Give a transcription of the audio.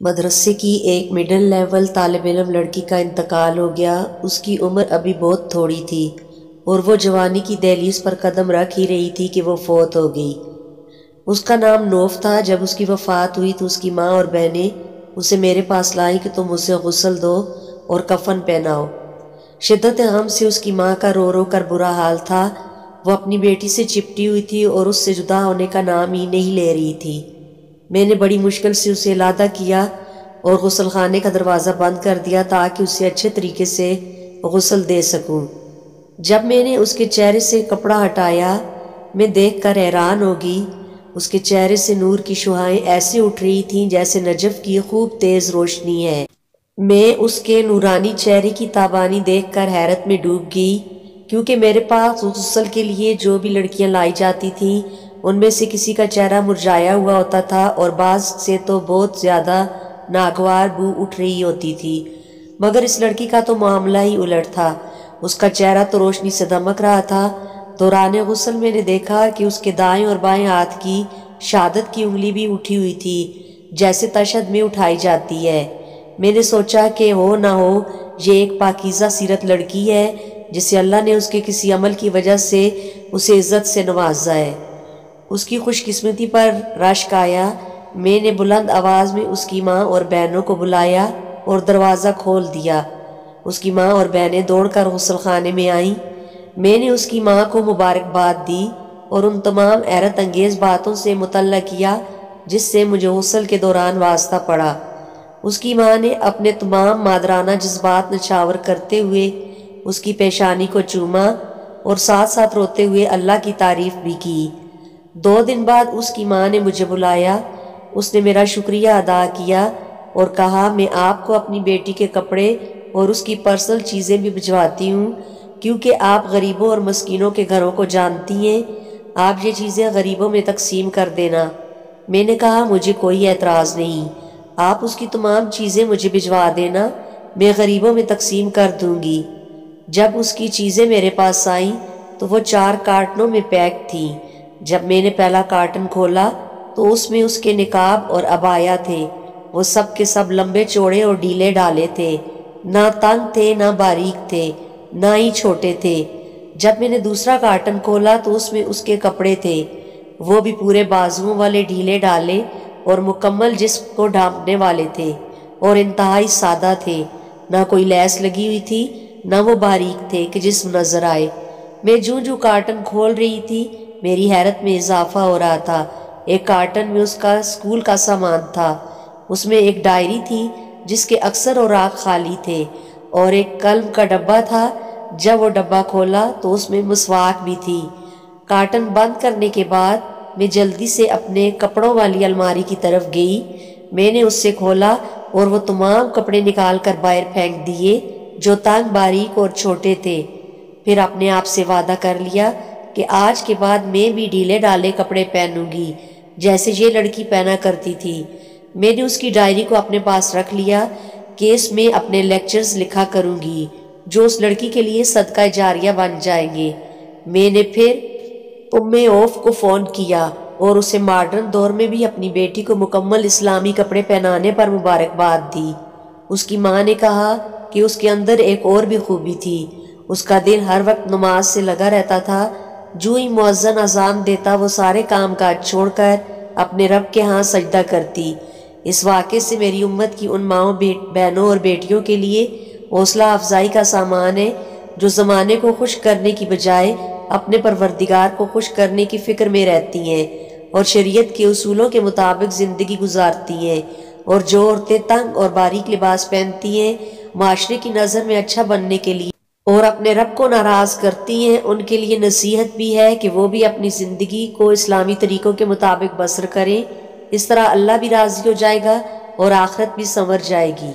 مدرسے کی ایک مڈل لیول طالب علم لڑکی کا انتقال ہو گیا۔ اس کی عمر ابھی بہت تھوڑی تھی اور وہ جوانی کی دہلیز پر قدم رکھ ہی رہی تھی کہ وہ فوت ہو گئی۔ اس کا نام نوف تھا۔ جب اس کی وفات ہوئی تو اس کی ماں اور بہنیں اسے میرے پاس لائیں کہ تم اسے غسل دو اور کفن پہناؤ۔ شدت غم سے اس کی ماں کا رو رو کر برا حال تھا۔ وہ اپنی بیٹی سے چپٹی ہوئی تھی اور اس سے جدا ہونے کا نام ہی نہیں لے رہی تھی۔ میں نے بڑی مشکل سے اسے علادہ کیا اور غسل خانے کا دروازہ بند کر دیا تاکہ اسے اچھے طریقے سے غسل دے سکوں۔ جب میں نے اس کے چہرے سے کپڑا ہٹایا، میں دیکھ کر حیران ہو گئی۔ اس کے چہرے سے نور کی شعاعیں ایسے اٹھ رہی تھیں جیسے نجف کی خوب تیز روشنی ہے۔ میں اس کے نورانی چہرے کی تابانی دیکھ کر حیرت میں ڈوب گئی، کیونکہ میرے پاس غسل کے لیے جو بھی لڑکیاں لائی جاتی تھیں ان میں سے کسی کا چہرہ مرجھایا ہوا ہوتا تھا اور بعض سے تو بہت زیادہ ناگوار بو اٹھ رہی ہوتی تھی، مگر اس لڑکی کا تو معاملہ ہی الٹ تھا۔ اس کا چہرہ تو روشنی سے دمک رہا تھا۔ دوران غسل میں نے دیکھا کہ اس کے دائیں اور بائیں ہاتھ کی شہادت کی انگلی بھی اٹھی ہوئی تھی، جیسے تشہد میں اٹھائی جاتی ہے۔ میں نے سوچا کہ ہو نہ ہو یہ ایک پاکیزہ سیرت لڑکی ہے جسے اللہ نے اس کے کسی عمل کی وجہ سے اسے عزت سے نوازا ہے۔ اس کی خوش قسمتی پر رشک آیا۔ میں نے بلند آواز میں اس کی ماں اور بہنوں کو بلایا اور دروازہ کھول دیا۔ اس کی ماں اور بہنیں دوڑ کر غسل خانے میں آئیں۔ میں نے اس کی ماں کو مبارکباد دی اور ان تمام حیرت انگیز باتوں سے مطلع کیا جس سے مجھے غسل کے دوران واسطہ پڑا۔ اس کی ماں نے اپنے تمام مادرانہ جذبات نچھاور کرتے ہوئے اس کی پیشانی کو چوما اور ساتھ ساتھ روتے ہوئے اللہ کی تعریف بھی کی۔ 2 دن بعد اس کی ماں نے مجھے بلایا۔ اس نے میرا شکریہ ادا کیا اور کہا میں آپ کو اپنی بیٹی کے کپڑے اور اس کی پرسنل چیزیں بھی بھجواتی ہوں، کیونکہ آپ غریبوں اور مسکینوں کے گھروں کو جانتی ہیں۔ آپ یہ چیزیں غریبوں میں تقسیم کر دینا۔ میں نے کہا مجھے کوئی اعتراض نہیں، آپ اس کی تمام چیزیں مجھے بھجوا دینا، میں غریبوں میں تقسیم کر دوں گی۔ جب اس کی چیزیں میرے پاس آئیں تو وہ 4 کارٹنوں میں پیک تھیں۔ جب میں نے پہلا کارٹن کھولا تو اس میں اس کے نقاب اور عبایا تھے۔ وہ سب کے سب لمبے چوڑے اور ڈھیلے ڈالے تھے، نہ تنگ تھے نہ باریک تھے، نہ ہی چھوٹے تھے۔ جب میں نے دوسرا کارٹن کھولا تو اس میں اس کے کپڑے تھے، وہ بھی پورے بازوؤں والے ڈھیلے ڈالے اور مکمل جسم کو ڈھانپنے والے تھے اور انتہائی سادہ تھے، نہ کوئی لیس لگی ہوئی تھی نہ وہ باریک تھے کہ جسم نظر آئے۔ میں جوں کارٹن کھول رہی تھی میری حیرت میں اضافہ ہو رہا تھا۔ ایک کارٹن میں اس کا اسکول کا سامان تھا، اس میں ایک ڈائری تھی جس کے اکثر اوراق خالی تھے اور ایک قلم کا ڈبہ تھا۔ جب وہ ڈبہ کھولا تو اس میں مسواک بھی تھی۔ کارٹن بند کرنے کے بعد میں جلدی سے اپنے کپڑوں والی الماری کی طرف گئی۔ میں نے اس سے کھولا اور وہ تمام کپڑے نکال کر باہر پھینک دیے جو تنگ باریک اور چھوٹے تھے۔ پھر اپنے آپ سے وعدہ کر لیا کہ آج کے بعد میں بھی ڈھیلے ڈالے کپڑے پہنوں گی جیسے یہ لڑکی پہنا کرتی تھی۔ میں نے اس کی ڈائری کو اپنے پاس رکھ لیا کہ اس میں اپنے لیکچرز لکھا کروں گی جو اس لڑکی کے لیے صدقہ جاریہ بن جائیں گے۔ میں نے پھر اوف کو فون کیا اور اسے ماڈرن دور میں بھی اپنی بیٹی کو مکمل اسلامی کپڑے پہنانے پر مبارکباد دی۔ اس کی ماں نے کہا کہ اس کے اندر ایک اور بھی خوبی تھی، اس کا دل ہر وقت نماز سے لگا رہتا تھا۔ جو ہی مؤذن اذان دیتا وہ سارے کام کاج چھوڑ کر اپنے رب کے ہاں سجدہ کرتی۔ اس واقعے سے میری امت کی ان ماؤں بہنوں اور بیٹیوں کے لیے حوصلہ افزائی کا سامان ہے جو زمانے کو خوش کرنے کی بجائے اپنے پروردگار کو خوش کرنے کی فکر میں رہتی ہیں اور شریعت کے اصولوں کے مطابق زندگی گزارتی ہیں، اور جو عورتیں تنگ اور باریک لباس پہنتی ہیں معاشرے کی نظر میں اچھا بننے کے لیے اور اپنے رب کو ناراض کرتی ہیں، ان کے لیے نصیحت بھی ہے کہ وہ بھی اپنی زندگی کو اسلامی طریقوں کے مطابق بسر کریں۔ اس طرح اللہ بھی راضی ہو جائے گا اور آخرت بھی سنور جائے گی۔